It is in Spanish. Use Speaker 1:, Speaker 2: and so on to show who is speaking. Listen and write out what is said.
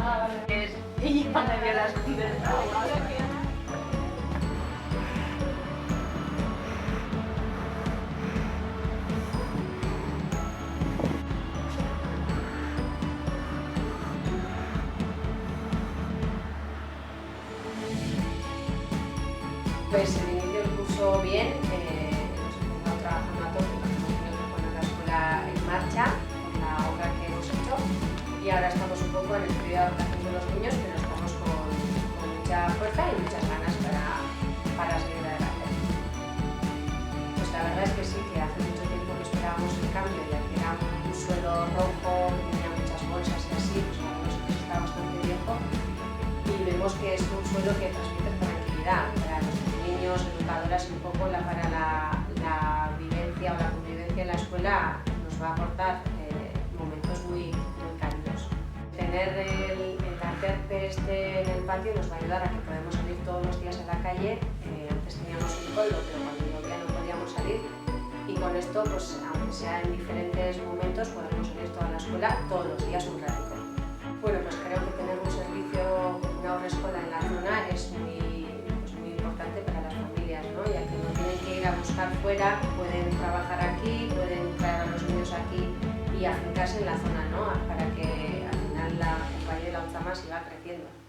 Speaker 1: Ah, vale. Y cuando yo las contestaba.
Speaker 2: Pues el inicio del curso bien, hemos empezado trabajando a tope, porque hemos tenido que poner la escuela en marcha con la obra que hemos hecho y ahora estamos un poco en el periodo de adaptación de los niños, pero estamos con mucha fuerza y muchas ganas para seguir adelante. Pues la verdad es que sí, que hace mucho tiempo que esperábamos el cambio, ya que era un suelo rojo, que tenía muchas bolsas y así, pues la verdad es que está bastante viejo y vemos que es un suelo que transmite tranquilidad para los niños, educadoras y un poco para la vivencia o la convivencia en la escuela nos va a aportar momentos muy cálidos. Tener el cartel este en el patio nos va a ayudar a que podamos salir todos los días a la calle. Antes teníamos un coldo, pero cuando llovía no podíamos salir y con esto, pues aunque sea en diferentes momentos, podemos salir toda la escuela todos los días un ratito. Bueno, pues creo que tener un servicio como una Haurreskolak en la zona es muy importante para las familias, ¿no? Ya que no tienen que ir a buscar fuera, pueden trabajar aquí, pueden traer a los niños aquí y afincarse en la zona, ¿no? Para que al final el Valle de la Ultzama siga creciendo.